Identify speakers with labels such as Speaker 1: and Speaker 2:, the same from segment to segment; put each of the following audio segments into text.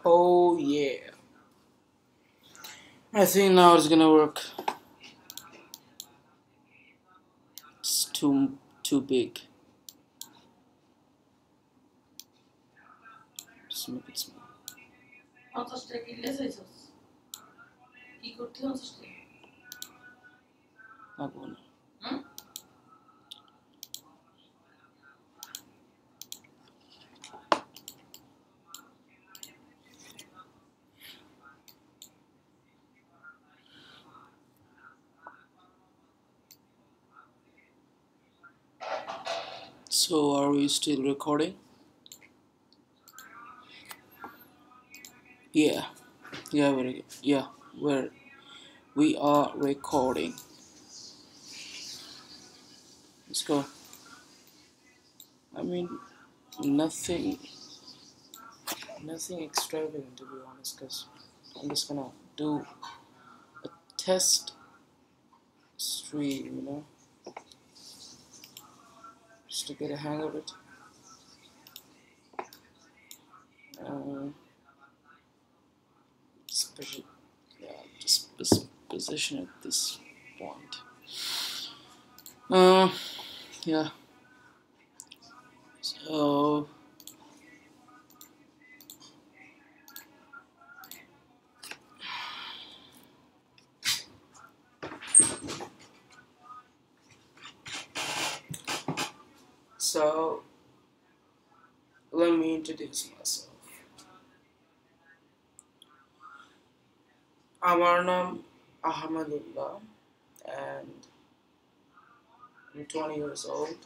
Speaker 1: Oh yeah. I think now it's gonna work. It's too big. Just make it small. Not one. So are we still recording? Yeah. Yeah, we are recording. Let's go. I mean, nothing nothing extravagant to be honest, because I'm just gonna do a test stream, just to get a hang of it. Uh, special, yeah, just position at this point. Uh, yeah. So so let me introduce myself. আমার নাম Ahmadullah, and I'm 20 years old,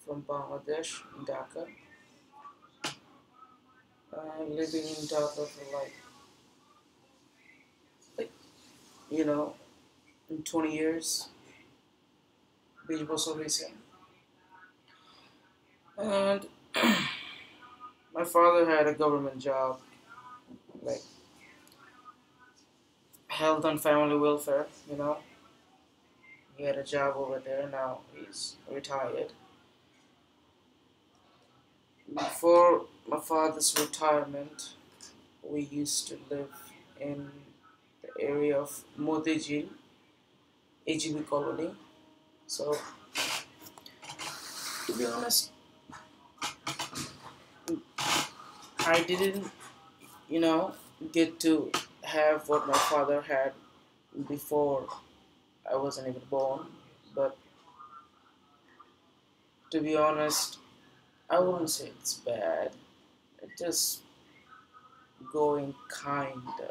Speaker 1: from Bangladesh, in Dhaka. I'm living in Dhaka for like you know, in 20 years, 20 বছর হয়েছে. And my father had a government job, like health and family welfare. He had a job over there, now he's retired. Before my father's retirement, we used to live in the area of Motijil, AGB colony. So, to be honest, I didn't, you know, get to have what my father had before I wasn't even born. But to be honest, I wouldn't say it's bad. It's just going kinda.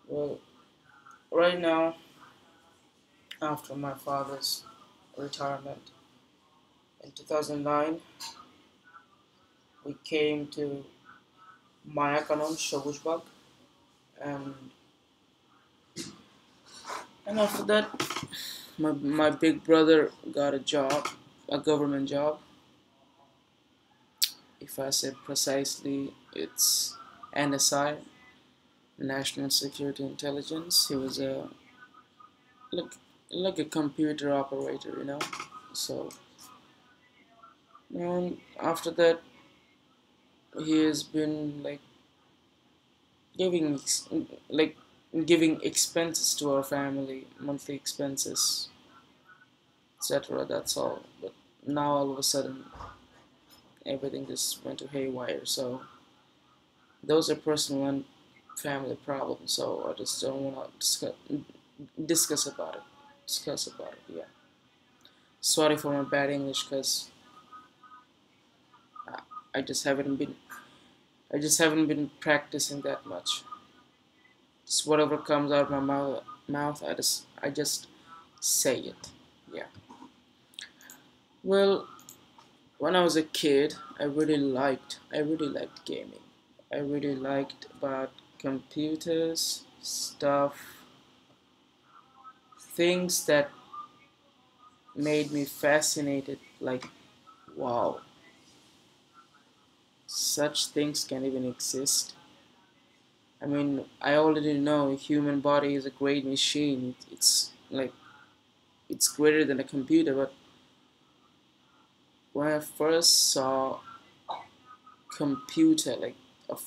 Speaker 1: Well, right now, after my father's retirement in 2009, we came to Mayakanon, Shogusbag, and after that, my big brother got a job, a government job. If I say precisely, it's NSI, National Security Intelligence. He was a like like a computer operator. So, and after that, he has been giving like giving expenses to our family, monthly expenses, etc. That's all. But now all of a sudden, everything just went to haywire. So those are personal and family problems. So I just don't want to discuss about it. Discuss about it. Yeah. Sorry for my bad English, because I just haven't been practicing that much. Just whatever comes out of my mouth, I just say it. Yeah. Well, when I was a kid, I really liked gaming. I really liked about computers, stuff, things that made me fascinated. Like, wow, such things can even exist. I mean, I already know human body is a great machine. It's like it's greater than a computer. But when I first saw computer, like a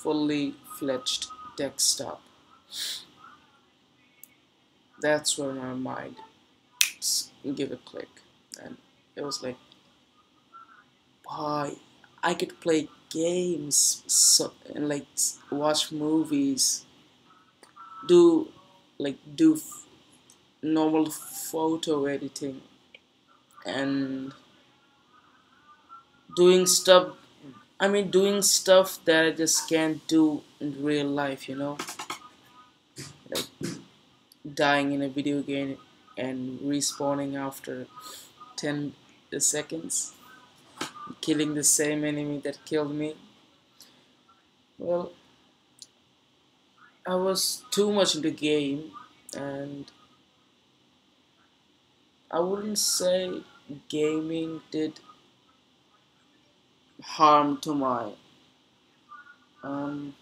Speaker 1: fully fledged desktop. That's where my mind give a click, and it was like, boy, I could play games, so and like watch movies, do do normal photo editing, and doing stuff. I mean, doing stuff that I just can't do in real life. Like dying in a video game and respawning after 10 seconds, killing the same enemy that killed me. Well, I was too much into game, and I wouldn't say gaming did harm to my um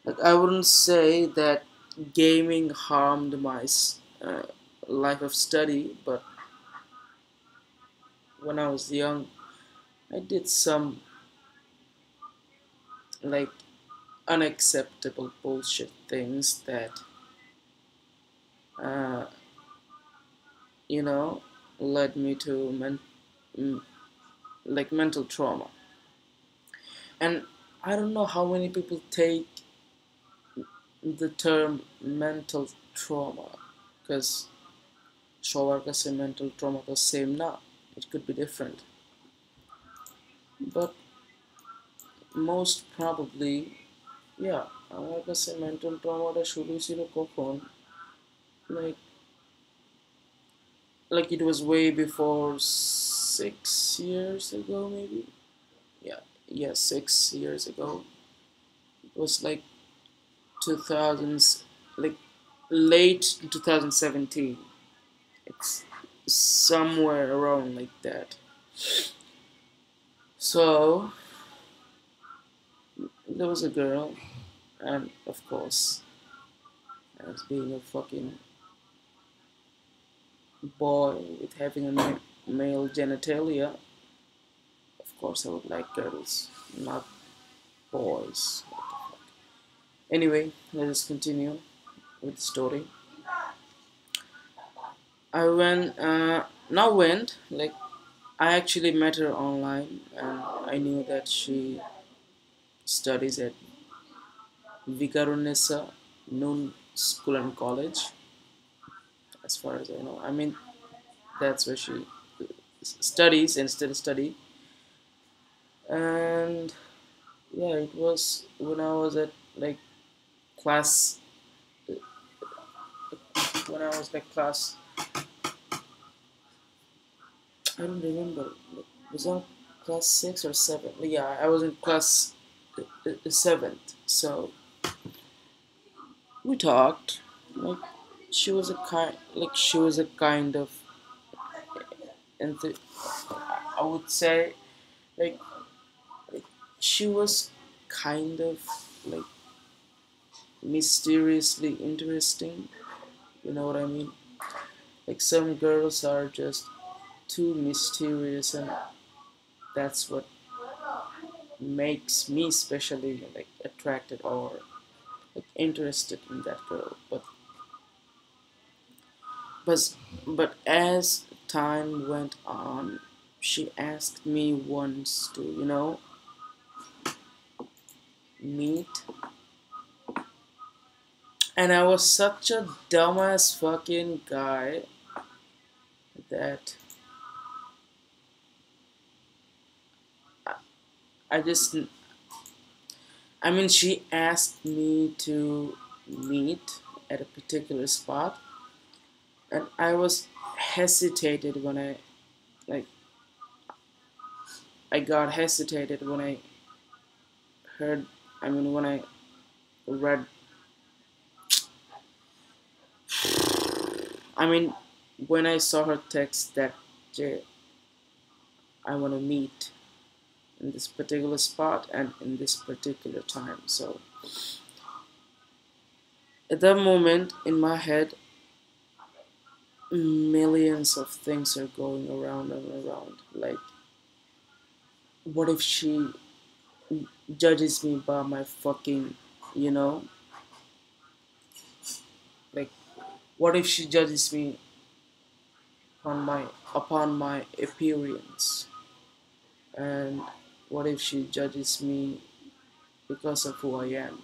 Speaker 1: like I wouldn't say that gaming harmed my life of study, but when I was young, I did some like unacceptable bullshit things that uh, you know led me to m- mental trauma. And I don't know how many people take the term mental trauma, because shower ka se mental trauma the same na, it could be different, but most probably, yeah, আমার কাছে mental trauma শুরু ছিল কখন, like it was way before 6 years ago, maybe. Yeah, yeah, 6 years ago. It was like 2000s, like late 2017. It's somewhere around like that. So there was a girl, and of course, as being a fucking boy with having a male genitalia, of course I would like girls, not boys. What the fuck? Anyway, let us continue with the story. I went like I actually met her online, and I knew that she studies at Vikarunessa Noon School and College, as far as I know. I mean, that's where she studies and still study. And yeah, it was when I was at like class, when I was like class, I don't remember. Was I class 6 or 7? Yeah, I was in class seventh. So we talked. Like she was a kind of, and I would say like she was kind of like mysteriously interesting. You know what I mean? Like some girls are just too mysterious, and that's what makes me especially like attracted or like interested in that girl. But but as time went on, she asked me once to meet, and I was such a dumbass fucking guy that I, I just I mean, she asked me to meet at a particular spot, and I was hesitated when like I got hesitated when I heard. I mean, when I read. I mean, when I saw her text that Jay, I want to meet in this particular spot and in this particular time. So at that moment in my head, millions of things are going around and around. Like, what if she judges me by my fucking, you know, like, what if she judges me upon my appearance, and what if she judges me because of who I am?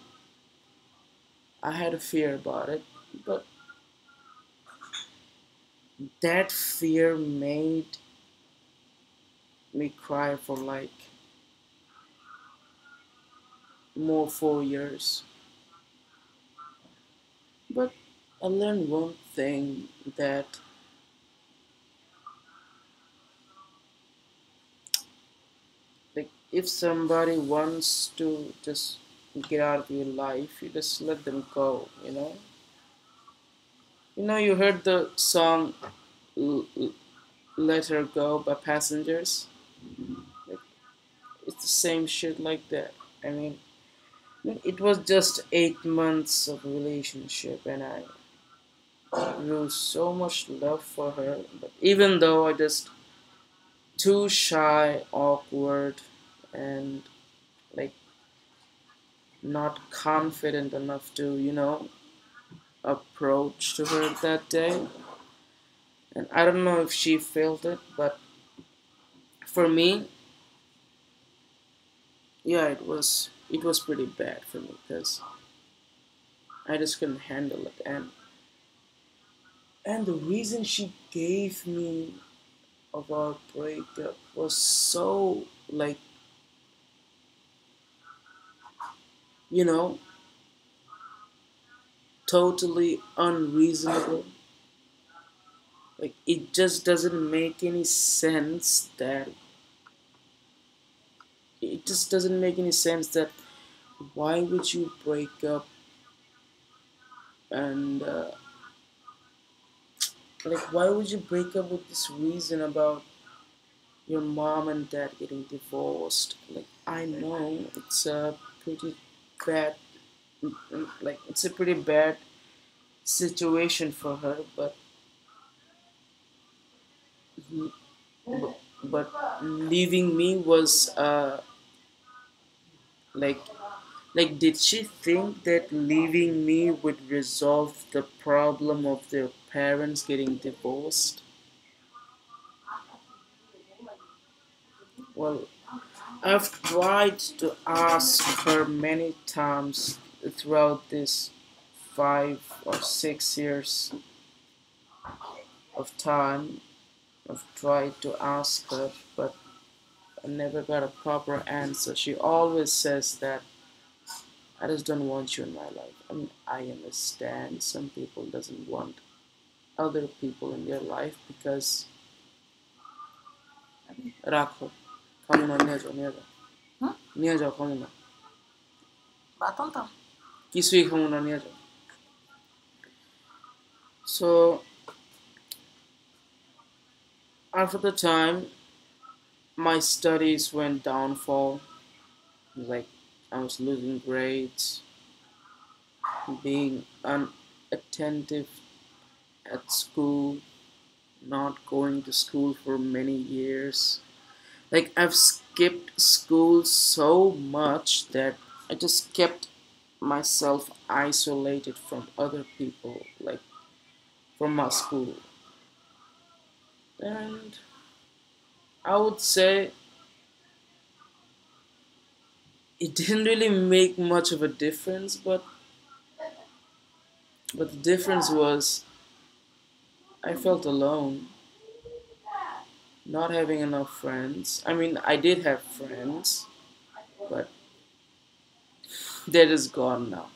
Speaker 1: I had a fear about it, but that fear made me cry for like more 4 years. But I learned one thing, that like, if somebody wants to just get out of your life, you just let them go. You heard the song L- L- "Let Her Go" by Passengers. Like, it's the same shit like that. I mean, it was just 8 months of relationship, and I grew so much love for her. But even though I just too shy, awkward, and like not confident enough to, approach to her that day. And I don't know if she felt it, but for me, yeah, it was pretty bad for me because I just couldn't handle it. And the reason she gave me of our breakup was so, like, you know totally unreasonable. Like, it just doesn't make any sense that it just doesn't make any sense that why would you break up, and like, why would you break up with this reason about your mom and dad getting divorced? Like, I know it's a pretty bad, like, it's a pretty bad situation for her, but leaving me was like did she think that leaving me would resolve the problem of their parents getting divorced? Well, I've tried to ask her many times throughout this 5 or 6 years of time. I've tried to ask her, but I never got a proper answer. She always says that I just don't want you in my life. I mean, I understand some people doesn't want other people in their life because রাখো, খামো না, নিয়ে যাও খামো না, কিছুই খামো না, নিয়ে যাও. So after the time, my studies went downfall. Like, I was losing grades, being unattentive at school, not going to school for many years. Like, I've skipped school so much that I just kept myself isolated from other people, like from my school. And I would say it didn't really make much of a difference, but the difference was I felt alone, not having enough friends. I mean, I did have friends, but they're just gone now.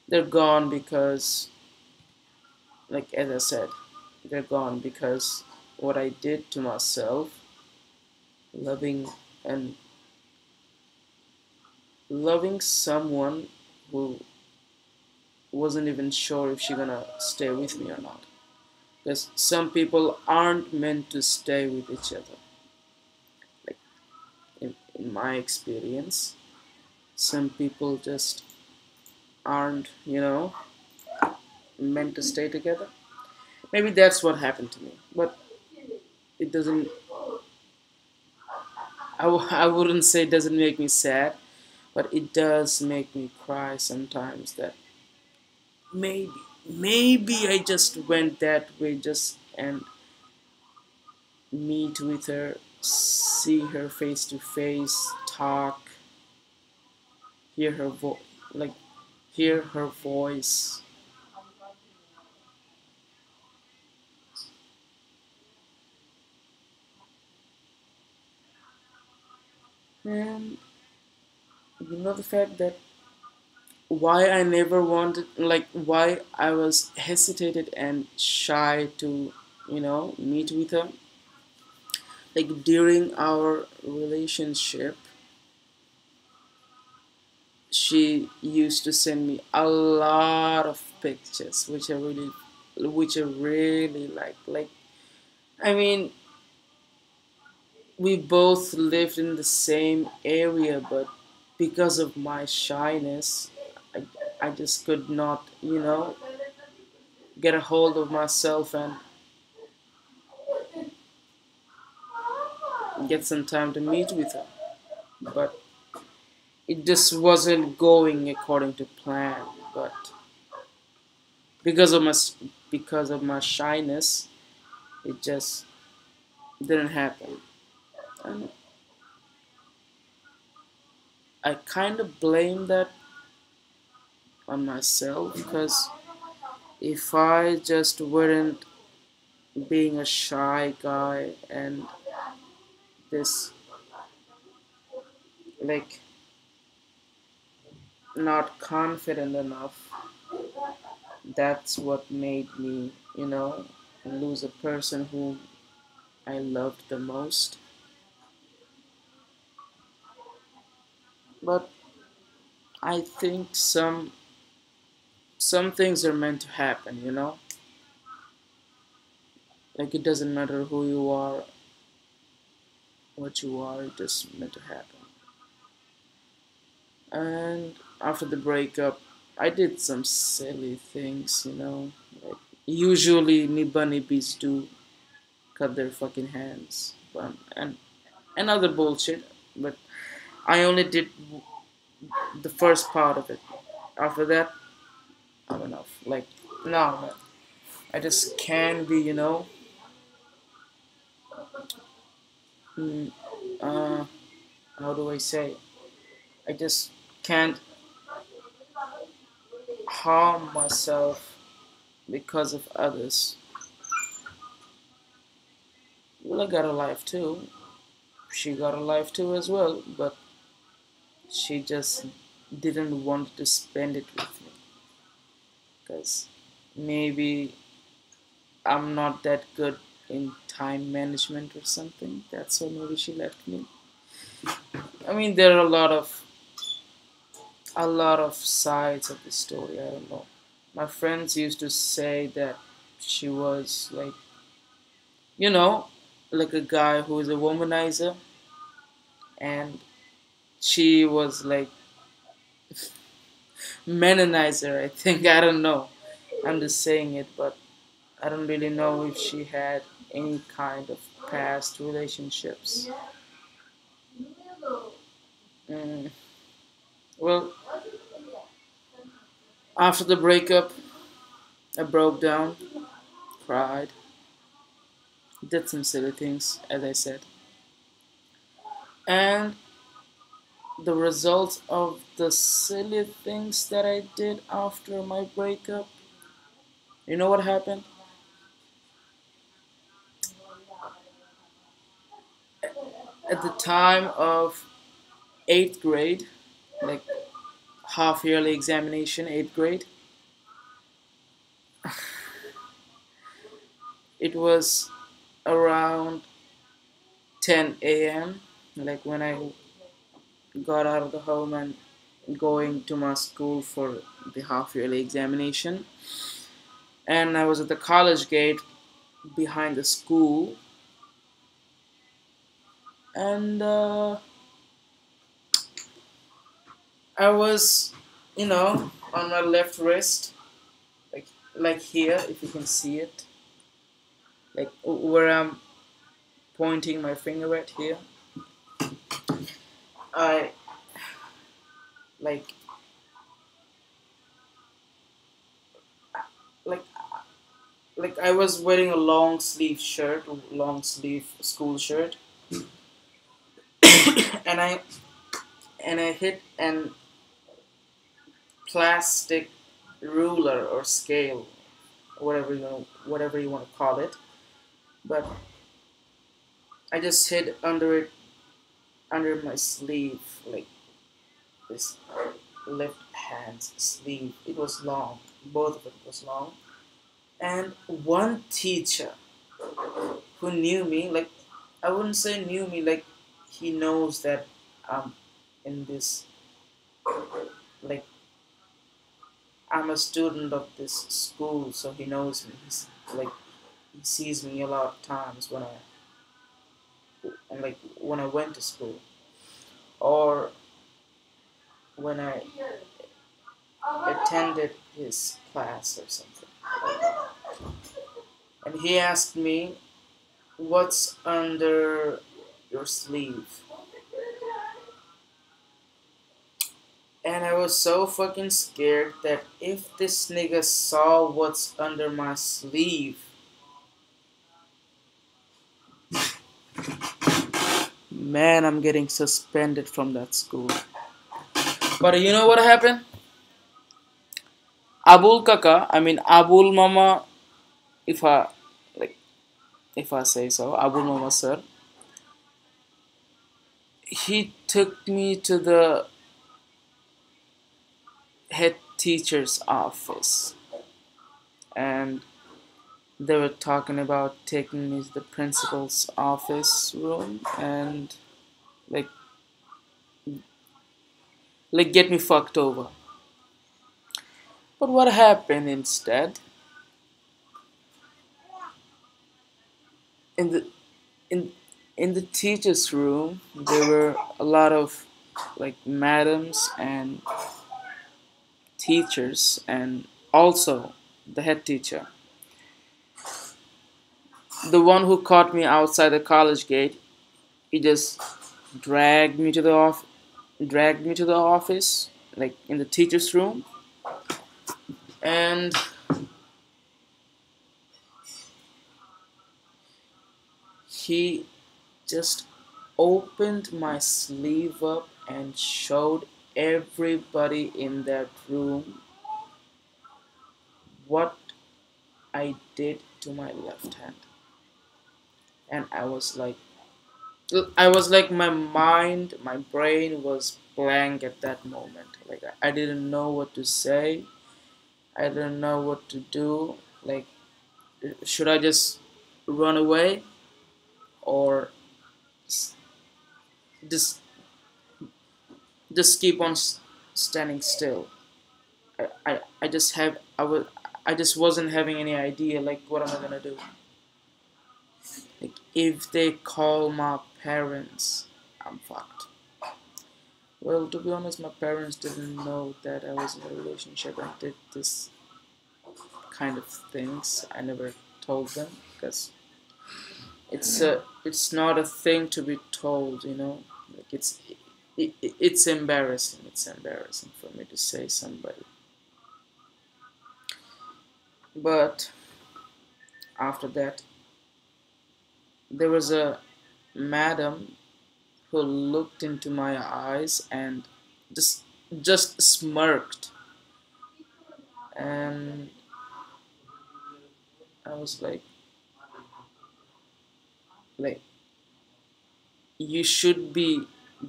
Speaker 1: They're gone because, like, as I said, they're gone because what I did to myself, loving and loving someone who wasn't even sure if she gonna stay with me or not. Because some people aren't meant to stay with each other. Like, in my experience, some people just aren't, meant to stay together. Maybe that's what happened to me. But it doesn't, I wouldn't say it doesn't make me sad. But it does make me cry sometimes that maybe, maybe I just went that way just and meet with her, see her face to face, talk, hear her like hear her voice. And you know the fact that why I never wanted, like why I was hesitated and shy to, meet with her. Like during our relationship, she used to send me a lot of pictures, which I really like. Like, I mean, we both lived in the same area, but because of my shyness, I, I just could not, get a hold of myself and get some time to meet with her. But it just wasn't going according to plan. But because of my because of my shyness, it just didn't happen. And I kind of blame that on myself because if I just weren't being a shy guy and this like not confident enough, that's what made me, lose a person who I loved the most. But I think some things are meant to happen. Like it doesn't matter who you are, what you are, it just meant to happen. And after the breakup, I did some silly things. Like usually Niba Nibis do, cut their fucking hands, and other bullshit. But I only did the first part of it. After that, I'm enough. Like, no, man. I just can't be, mm, uh, how do I say? I just can't harm myself because of others. Well, I got a life too. She got a life too as well, but she just didn't want to spend it with me because maybe I'm not that good in time management or something. That's why maybe she left me. I mean, there are a lot of sides of the story. I don't know. My friends used to say that she was you know, like a guy who is a womanizer, and she was like menonizer. I think I don't know. I'm just saying it, but I don't really know if she had any kind of past relationships. Mm, well, after the breakup, I broke down, cried, did some silly things, as I said, and the result of the silly things that I did after my breakup, you know what happened? At the time of 8th grade, like half yearly examination, 8th grade, it was around 10 a.m., like when I got out of the home and going to my school for the half yearly examination. And I was at the college gate behind the school, and I was, on my left wrist, like here, if you can see it, like where I'm pointing my finger at here. I like like I was wearing a long sleeve shirt, long sleeve school shirt, and I hit an plastic ruler or scale, whatever you want to call it. But I just hid under it, under my sleeve, like this left hand sleeve. It was long, both of it was long. And one teacher who knew me, like I wouldn't say knew me, like he knows that I'm in this, like I'm a student of this school, so he knows me. He's like he sees me a lot of times when I went to school or when I attended his class or something like that. And he asked me, "What's under your sleeve?" And I was so fucking scared that if this nigga saw what's under my sleeve, man, I'm getting suspended from that school. But you know what happened? Abul Kaka, I mean Abul Mama, if I like if I say so, Abul Mama sir, he took me to the head teacher's office and they were talking about taking me to the principal's office room and like get me fucked over. But what happened instead? In the in in the teachers' room, there were a lot of like madams and teachers, and also the head teacher, the one who caught me outside the college gate. He just dragged me to the office, like in the teachers' room, and he just opened my sleeve up and showed everybody in that room what I did to my left hand. And I was like, my brain was blank at that moment. Like, I didn't know what to say, I didn't know what to do. Like, should I just run away or s- just keep on standing still? I just wasn't having any idea, like, what am I gonna do? Like, if they call my parents, I'm fucked. Well, to be honest, my parents didn't know that I was in a relationship and did this kind of things. I never told them because it's not a thing to be told, you know. Like, it's embarrassing. It's embarrassing for me to say somebody. But after that, there was a madam who looked into my eyes and just smirked, and I was like you should be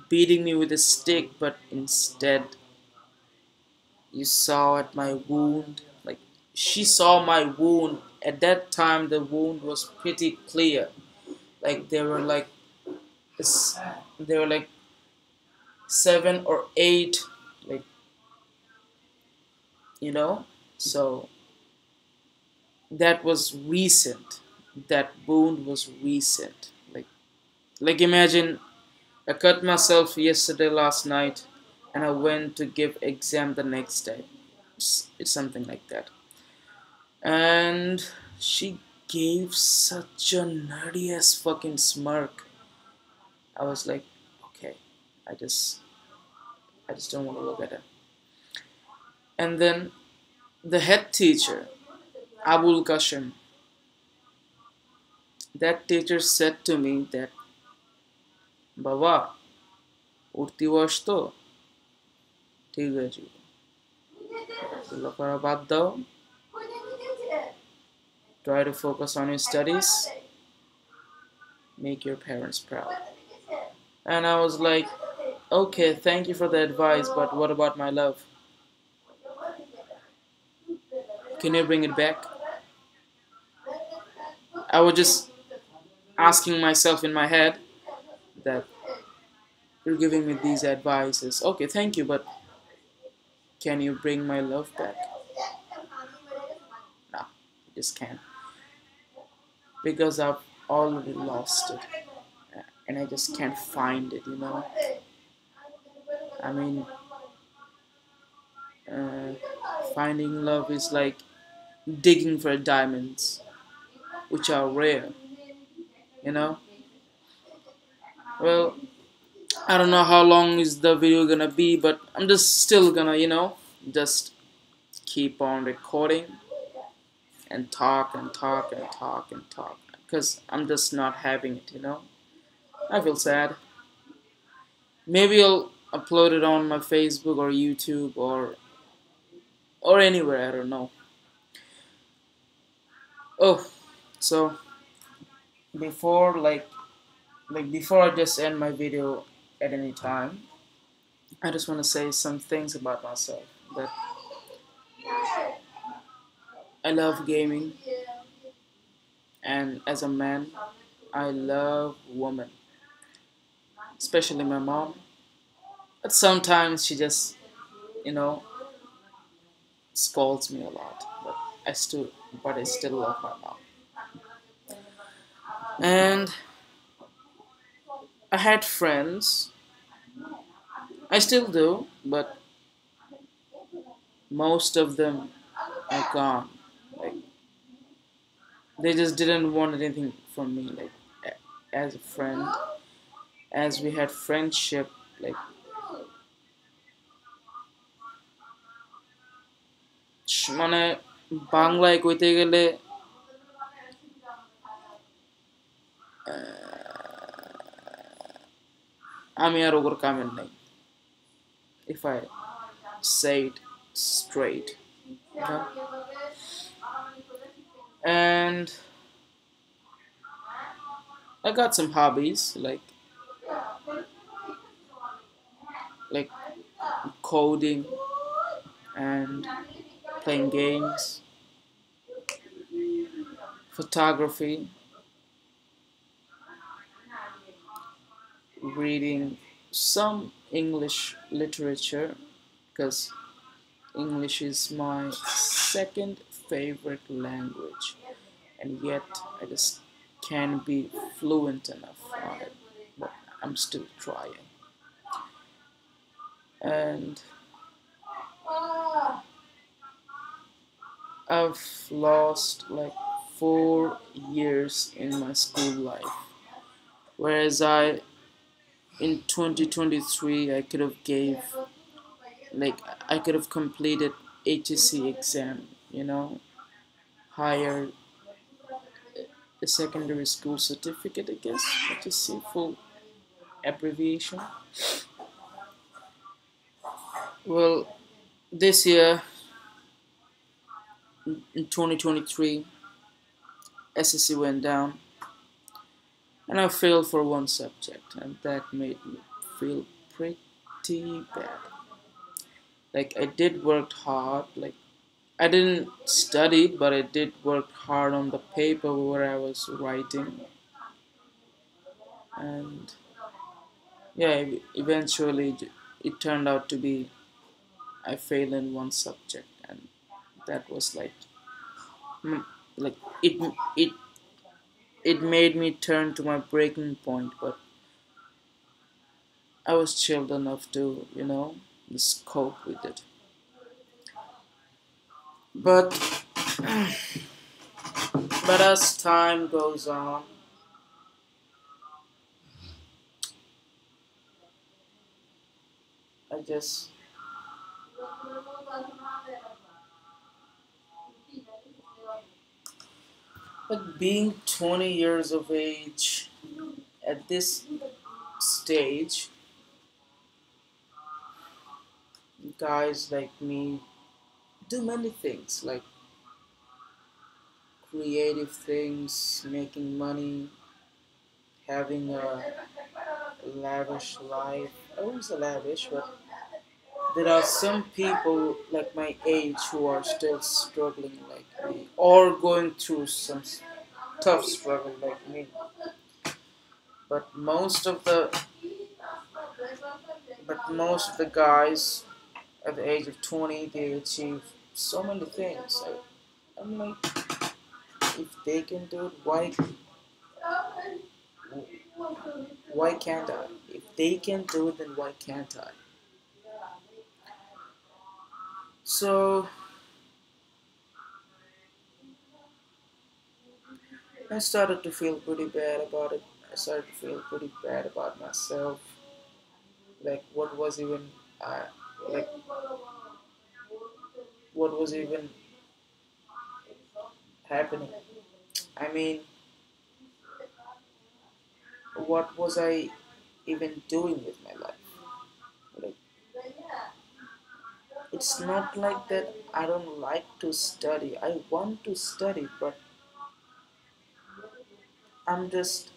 Speaker 1: beating me with a stick, but instead you saw at my wound. Like, she saw my wound. At that time the wound was pretty clear. Like, s- there were like 7 or 8, like, you know. So that was recent. That wound was recent. Imagine I cut myself yesterday, last night, and I went to give exam the next day. It's something like that. And she gave such a nerdy ass fucking smirk. I was like, okay, I just I just don't want to look at it. And then the head teacher, Abul Kashim, that teacher said to me that, Baba, উঠতি বয়স তো ঠিক হয়ে যাবে, এগুলো করা বাদ দাও, try to focus on your studies, make your parents proud. And I was like, okay, thank you for the advice, but what about my love? Can you bring it back? I was just asking myself in my head that you're giving me these advices. Okay, thank you, but can you bring my love back? No, you just can't. Because I've already lost it. And I just can't find it, you know? I mean, uh, finding love is like digging for diamonds, which are rare, you know? Well, I don't know how long is the video gonna be, but I'm just still gonna, just keep on recording and talk and talk and talk and talk because I'm just not having it, you know? I feel sad. Maybe I'll upload it on my Facebook or YouTube or anywhere, I don't know. Oh, so before before I just end my video at any time, I just want to say some things about myself that I love gaming, and as a man I love women, especially my mom. But sometimes she just, you know, scolds me a lot. But I still love my mom. And I had friends. I still do, but most of them are gone. Like they just didn't want anything from me. Like as a friend, as we had friendship. Like মানে বাংলায় কইতে গেলে আমি আর ওগর কামের নাই, if I say it straight, you know? And I got some hobbies like coding and playing games, photography, reading some English literature because English is my second favorite language, and yet I just can't be fluent enough on it, but I'm still trying. And I've lost like 4 years in my school life, whereas in 2023 I could have completed HSC exam, higher the secondary school certificate, I guess, HSC full abbreviation. Well, this year in 2023, SSC went down and I failed for one subject, and that made me feel pretty bad. Like I did work hard, like I didn't study, but I did work hard on the paper where I was writing, and yeah, eventually it turned out to be I failed in one subject, and that was mm, like it it made me turn to my breaking point, but I was chilled enough to, just cope with it. But but as time goes on, I just like being 20 years of age at this stage, guys like me do many things like creative things, making money, having a lavish life. I wouldn't say lavish, but there are some people like my age who are still struggling like me or going through some tough struggle like me. But most of the guys at the age of 20 they achieve so many things. I'm like, if they can do it, why can't I? If they can do it, then why can't I? So I started to feel pretty bad about it. I started to feel pretty bad about myself. Like uh, like what was even happening? I mean, what was I even doing with my life? Like, it's not like that I don't like to study. I want to study, but I'm just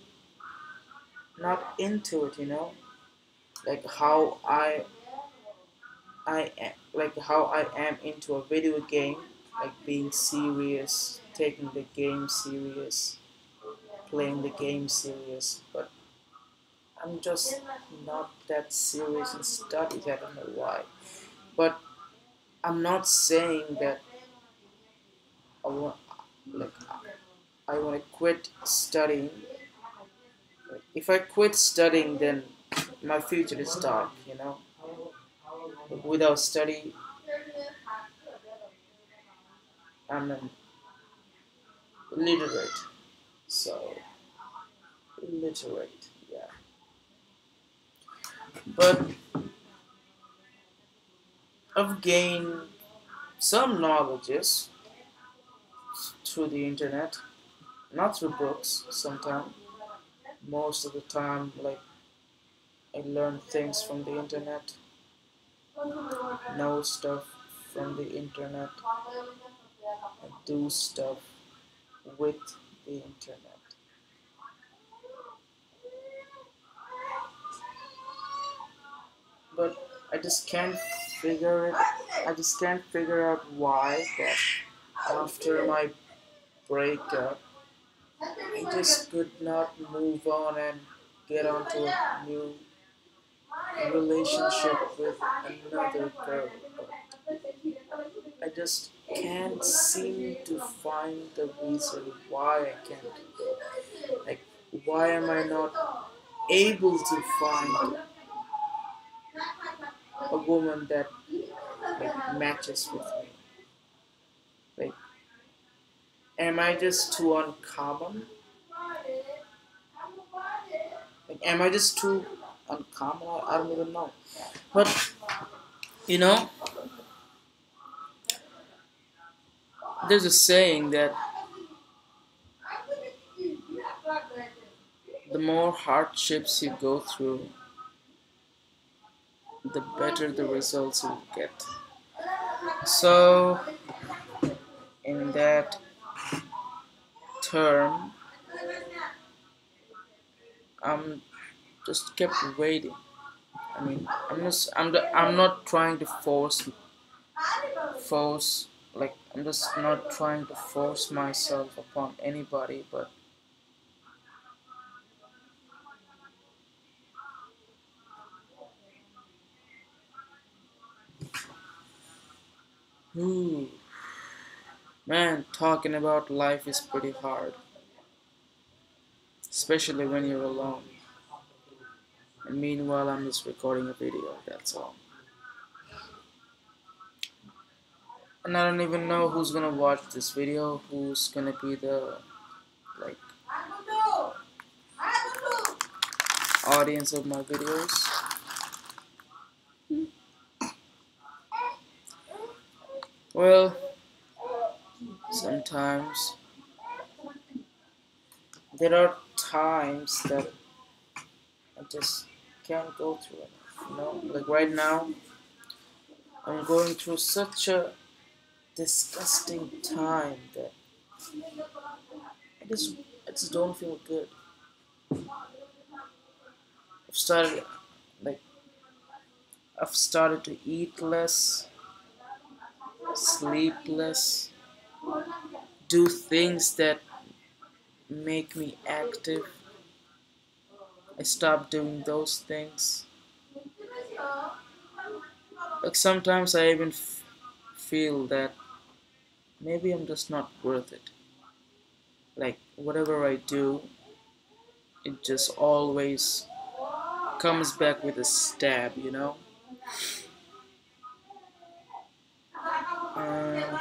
Speaker 1: not into it, Like how I am into a video game, like being serious, taking the game serious, playing the game serious, but I'm just not that serious in studies. I don't know why. But I'm not saying that I want like I want to quit studying. If I quit studying, then my future is dark. Without study, I'm an illiterate. So illiterate, yeah. But I've gained some knowledges through the internet, not through books. Sometimes, most of the time, like I learn things from the internet, know stuff from the internet, and do stuff with the internet. But I just can't figure it. I just can't figure out why that after my breakup, I just could not move on and get onto a new relationship with another girl. But I just can't seem to find the reason why I can't. Like, why am I not able to find a woman that like matches with me? Like, am I just too uncommon? Like, am I just too uncommon? I don't even know. But you know, there's a saying that the more hardships you go through, the better the results you get. So, in that term, I'm just kept waiting. I mean, I'm not trying to force like I'm just not trying to force myself upon anybody, but ooh, man, talking about life is pretty hard, especially when you're alone. And meanwhile, I'm just recording a video. That's all. And I don't even know who's gonna watch this video, who's gonna be the like audience of my videos. Well, sometimes there are times that I just can't go through it. Like right now, I'm going through such a disgusting time that I just, I just don't feel good. I've started, like, I've started to eat less, sleep less, do things that make me active. I stopped doing those things. Like sometimes I even feel that maybe I'm just not worth it. Like whatever I do, it just always comes back with a stab. Uh,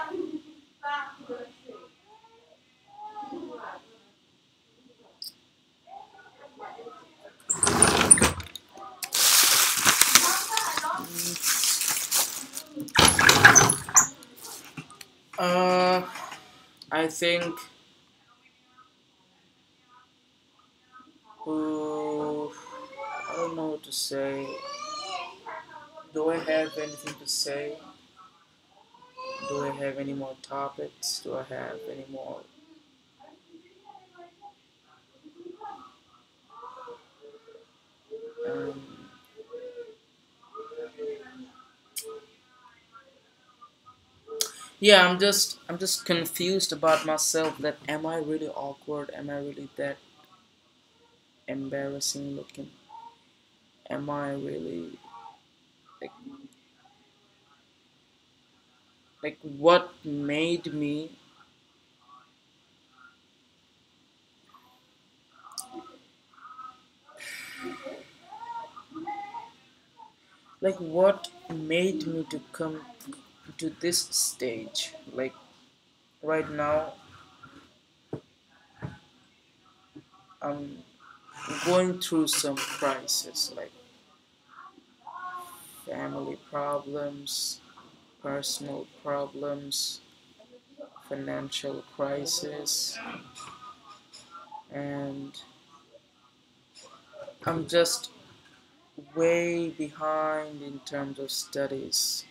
Speaker 1: uh, I think, uh, I don't know what to say. Do I have anything to say? Do I have any more topics? Do I have any more? Um, yeah, I'm just confused about myself. That am I really awkward? Am I really that embarrassing looking? Am I really like what made me what made me to come to this stage? Like right now, I'm going through some crisis, like family problems, personal problems, financial crisis, and I'm just way behind in terms of studies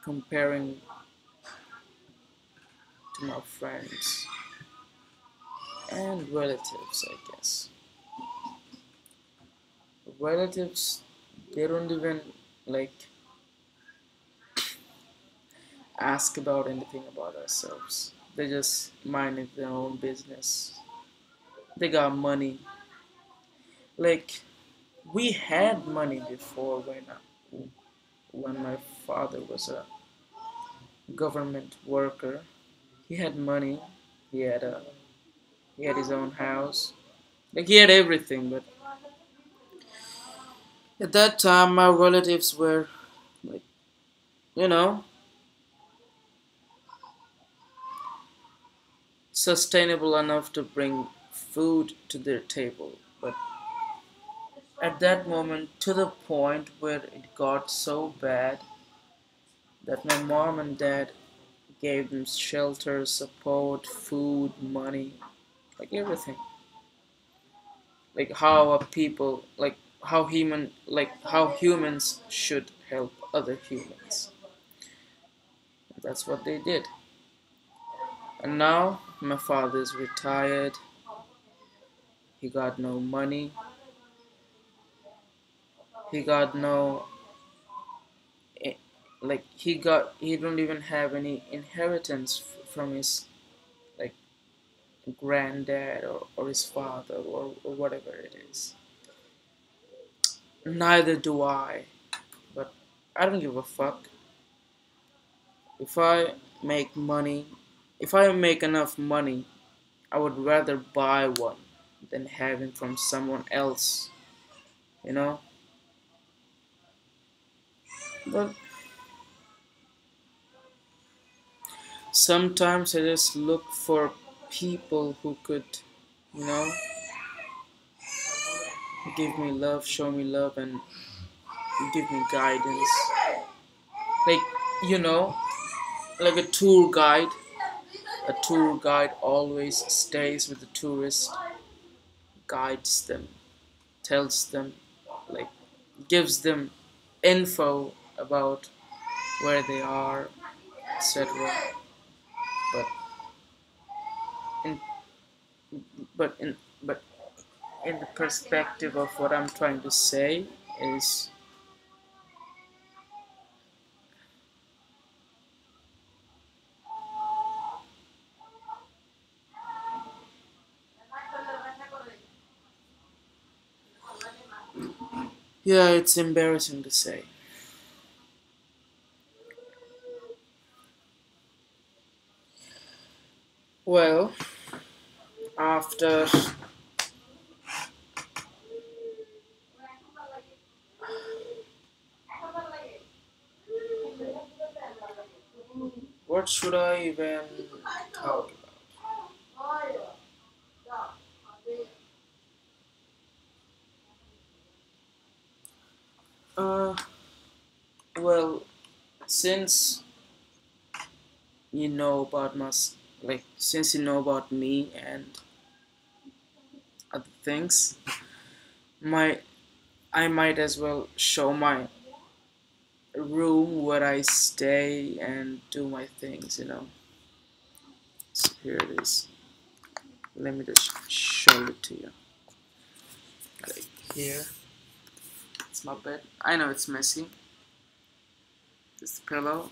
Speaker 1: comparing to my friends and relatives, I guess. Relatives, they don't even like ask about anything about ourselves. They just mind their own business. They got money. Like we had money before when my father was a government worker. He had money. He had a he had his own house. Like he had everything, but at that time my relatives were like, you know, sustainable enough to bring food to their table. But at that moment, to the point where it got so bad that my mom and dad gave them shelter, support, food, money, like everything. Like how a people, how humans should help other humans. That's what they did. And now my father's retired. He got no money. He got no eh, he don't even have any inheritance from his like granddad or his father or whatever it is. Neither do I, but I don't give a fuck. If I make money, if I make enough money, I would rather buy one than having from someone else, you know? But sometimes I just look for people who could, you know, give me love, show me love, and give me guidance. Like, you know, like a tour guide. A tour guide always stays with the tourist, guides them, tells them, like, gives them info about where they are, etc. But in but in but in the perspective of what I'm trying to say is, yeah, it's embarrassing to say. Well, after what should I even talk about? Well, since you know about my since you know about me and other things, my I might as well show my room where I stay and do my things. So here it is. Let me just show it to you. Like here, it's my bed. I know it's messy. This pillow,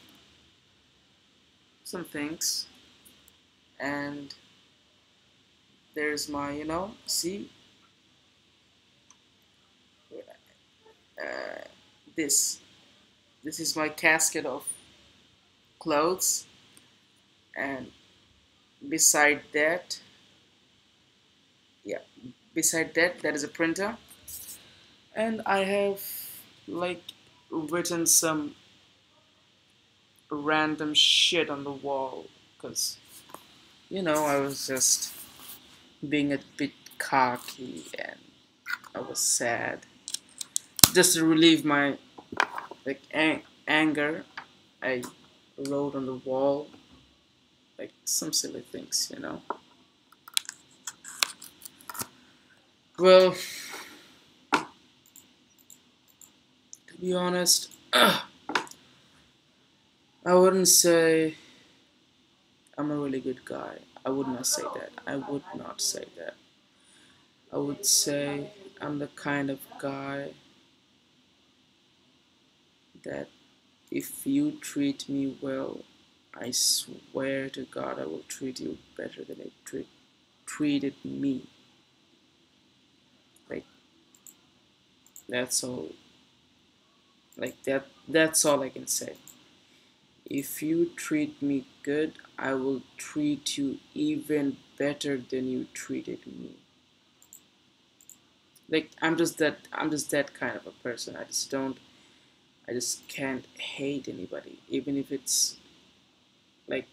Speaker 1: some things, and there's my, see, uh, this. This is my casket of clothes, and beside that, yeah, beside that, there is a printer, and I have like written some random shit on the wall because I was just being a bit cocky and I was sad. Just to relieve my anger, I wrote on the wall like some silly things. Well, to be honest, I wouldn't say I'm a really good guy. I would not say that. I would not say that. I would say I'm the kind of guy that if you treat me well, I swear to God I will treat you better than treated me. Like that's all. That's all I can say. If you treat me good, I will treat you even better than you treated me. Like I'm just that kind of a person. I just can't hate anybody, even if it's like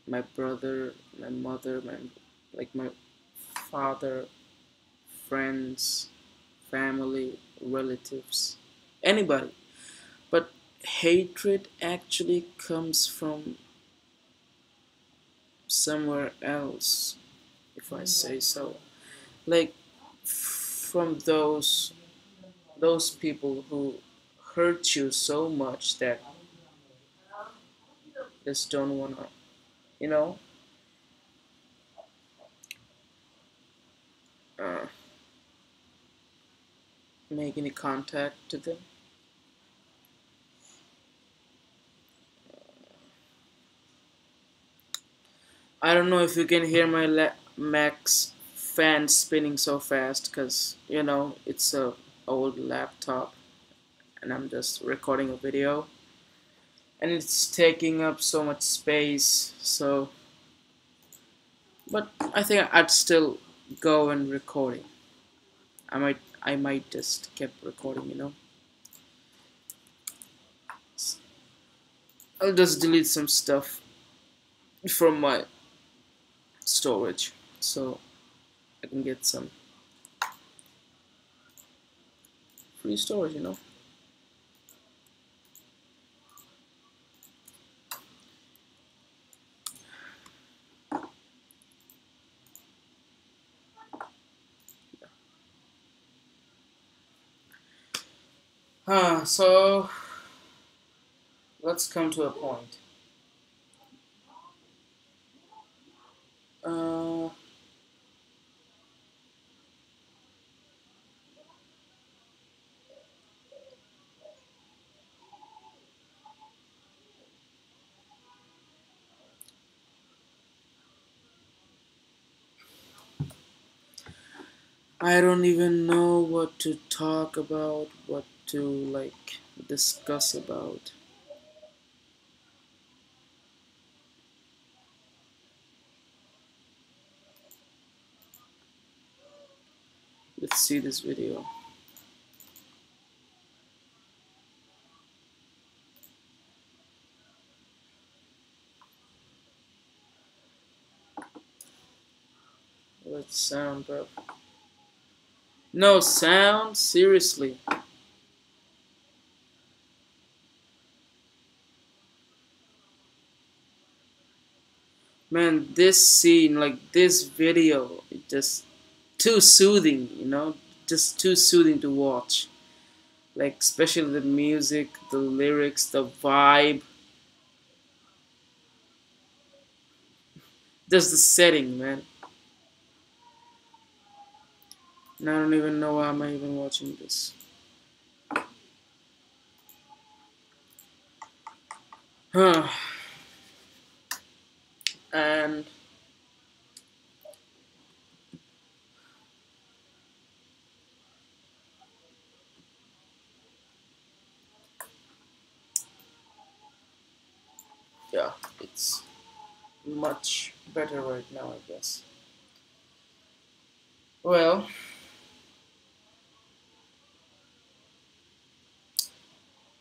Speaker 1: my brother, my mother, my father, friends, family, relatives, anybody. But hatred actually comes from somewhere else, if I say so. Like from those people who hurt you so much that just don't wanna, you know, uh, make any contact to them. I don't know if you can hear my Max fan spinning so fast because it's a old laptop and I'm just recording a video and it's taking up so much space. So, but I think I'd still go and recording. I might just keep recording. I'll just delete some stuff from my storage so I can get some free storage. So let's come to a point. Uh, I don't even know what to talk about, what to like discuss about. Let's see this video. Let's sound, bro. No sound? Seriously. Man, this scene, like this video, it just too soothing, Just too soothing to watch. Like, especially the music, the lyrics, the vibe, just the setting, man. And I don't even know why am I even watching this. Huh. And yeah, it's much better right now, I guess. Well,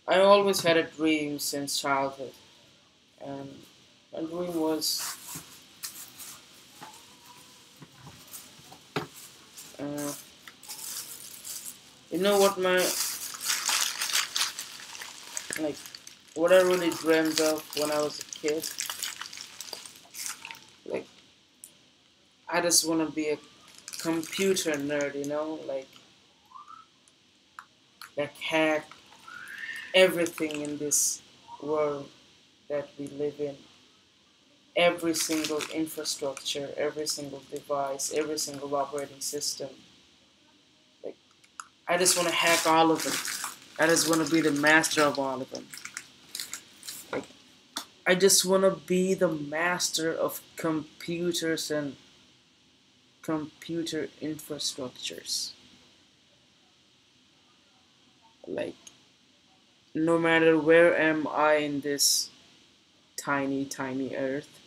Speaker 1: I always had a dream since childhood, and my dream was, uh, you know what my like, what I really dreamed of when I was a kid. Like, I just want to be a computer nerd, like hack everything in this world that we live in. Every single infrastructure, every single device, every single operating system. Like, I just want to hack all of them. I just want to be the master of all of them. Like, I just want to be the master of computers and computer infrastructures. Like, no matter where am I in this tiny, tiny earth,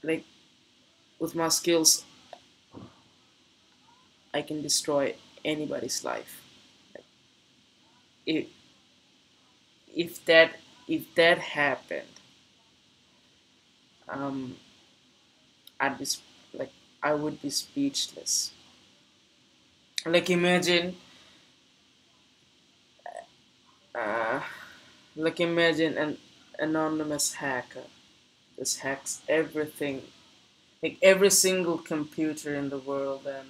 Speaker 1: like, with my skills, I can destroy anybody's life. Like, if if that if that happened, um, I'd be like, I would be speechless. Like, imagine, uh, imagine an anonymous hacker just hacks everything, like every single computer in the world, and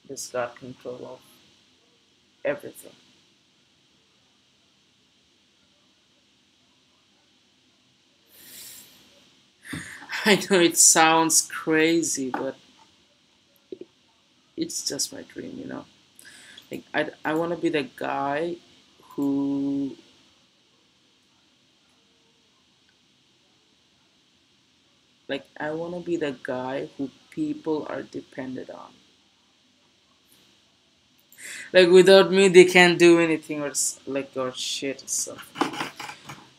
Speaker 1: just got control of everything. I know it sounds crazy, but it's just my dream. Like, I want to be the guy who, I want to be the guy who people are dependent on. Like, without me, they can't do anything, or shit or stuff.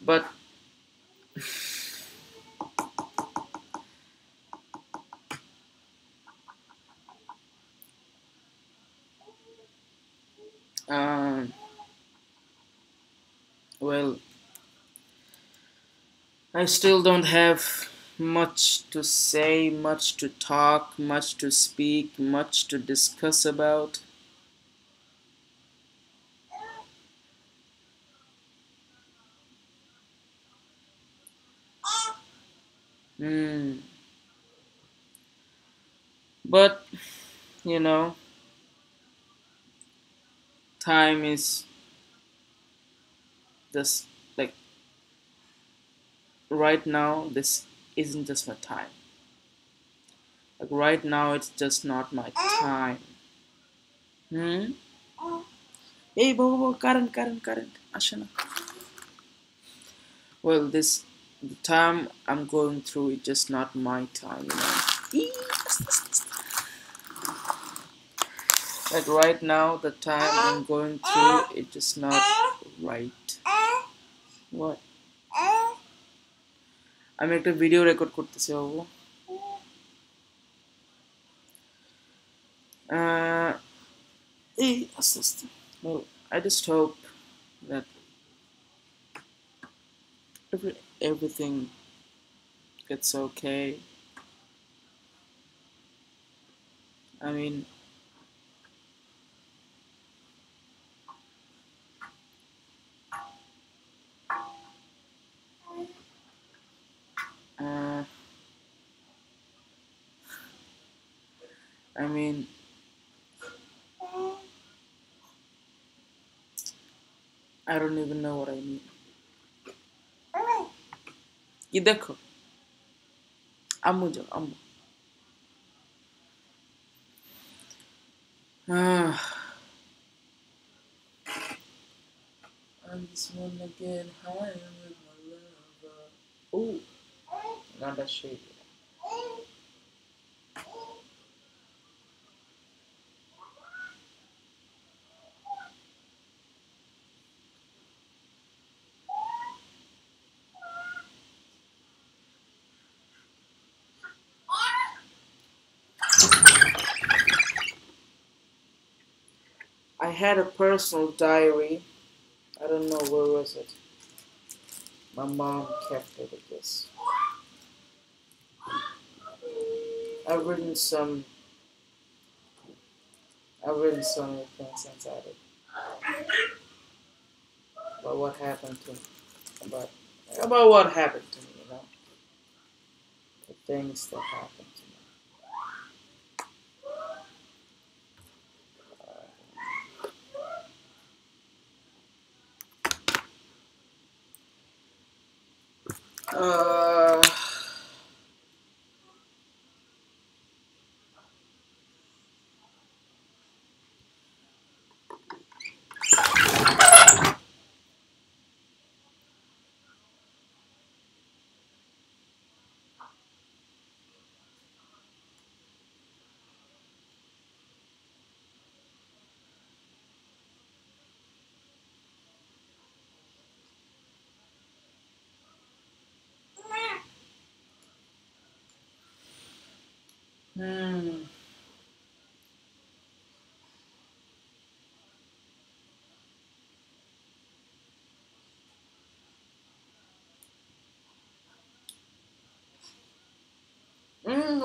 Speaker 1: But um, well, I still don't have much to say, much to talk, much to speak, much to discuss about. Hmm. But you know, time is just like right now. This isn't just my time. Like right now, it's just not my time. Hmm. Hey, Bobo, current. Ashana. Well, this the time I'm going through is just not my time. Like right now, the time I'm going through is just not right. What? আমি একটা video record করতেছি বাবু এই আস্তে আস্তে well I just hope that everything gets okay. I mean uh, I mean I don't even know what I mean. কি দেখো আম্মু যাও আম্মু I just wanna get high with my lover. Oh, not that shit. I had a personal diary. I don't know where was it. My mom kept it, I guess. I've written some. I've written so many things inside it about what happened to me, about what happened to me. The things that happened to me. Uh, hmm.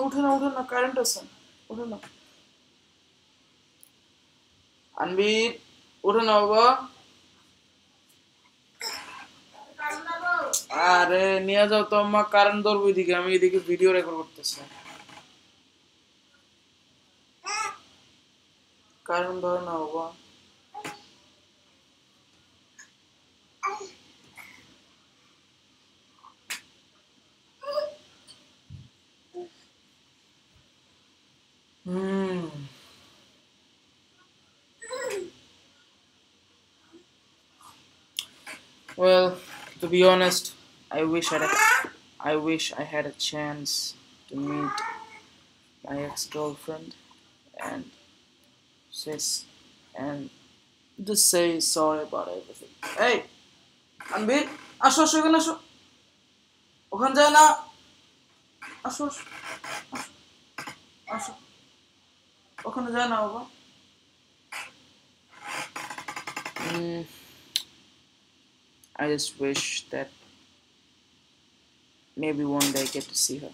Speaker 1: উঠে না current আছে উঠে না আনবির উঠে না বাবা আরে নিয়ে যাও তো আম্মা কারেন্ট ধরবো এদিকে আমি এদিকে ভিডিও রেকর্ড করতেছি কারেন্ট ধরে না বাবা Hmm. Well, to be honest, I wish I had a chance to meet my ex-girlfriend and sis and just say sorry about everything. Hey, আনবির আসো আসো এখানে আসো ওখানে যায় না আসো আসো আসো ওখানে যায় না বাবা I just wish that maybe one day I get to see her.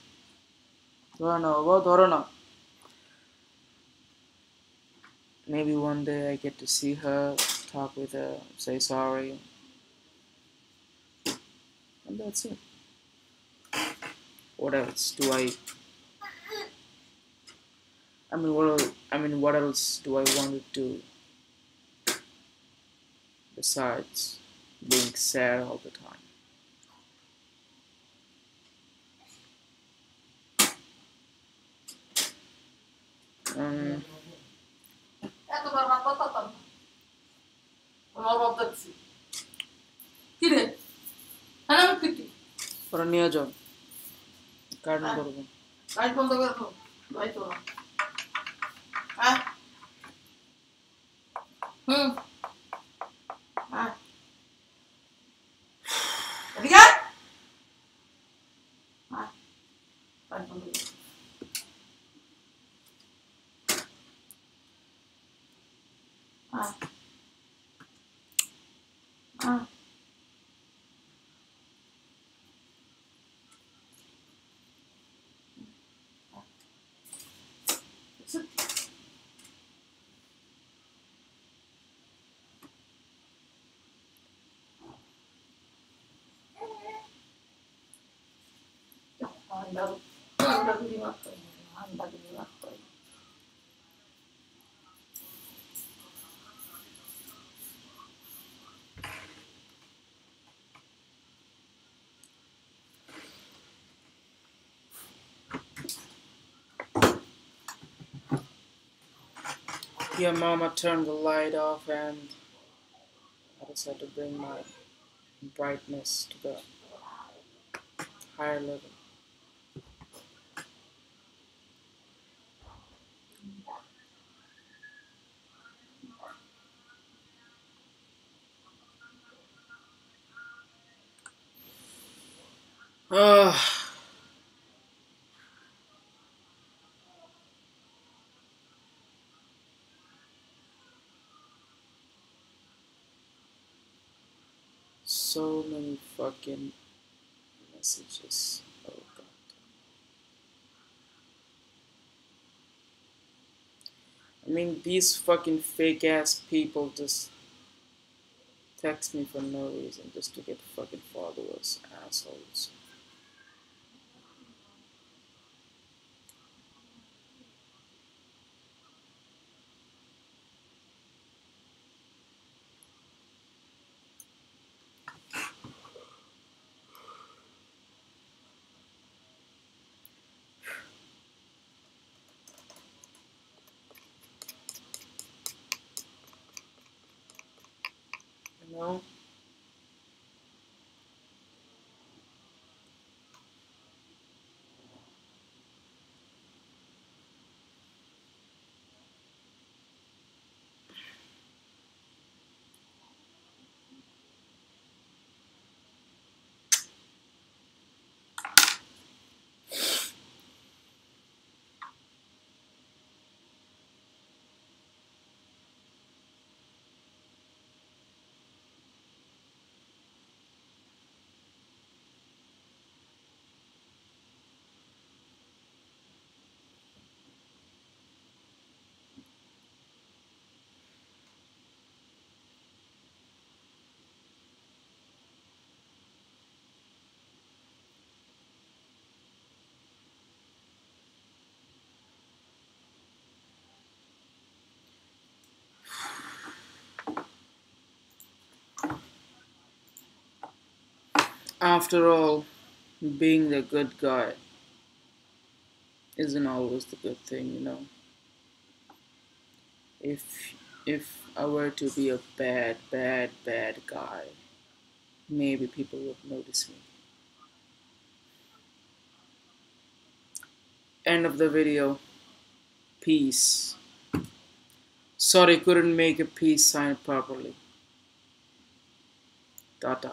Speaker 1: ধরো না maybe one day I get to see her, talk with her, say sorry, and that's it. What else do I mean what else do I want to do? besides being sad all the time. Um, ওরা নিয়ে যাও cartoon করবো light বন্ধ করে দাও light চলো হ্যাঁ হ্যাঁ এদিকে হ্যাঁ লাইট বন্ধ করে হ্যাঁ হ্যাঁ Your mama turned the light off and I decided to bring my brightness to the higher level. So many fucking messages. Oh god. I mean, these fucking fake ass people just text me for no reason just to get fucking followers, assholes. You know? After all, being the good guy isn't always the good thing, you know. If I were to be a bad guy, maybe people would notice me. End of the video. Peace. Sorry, couldn't make a peace sign properly. Tata.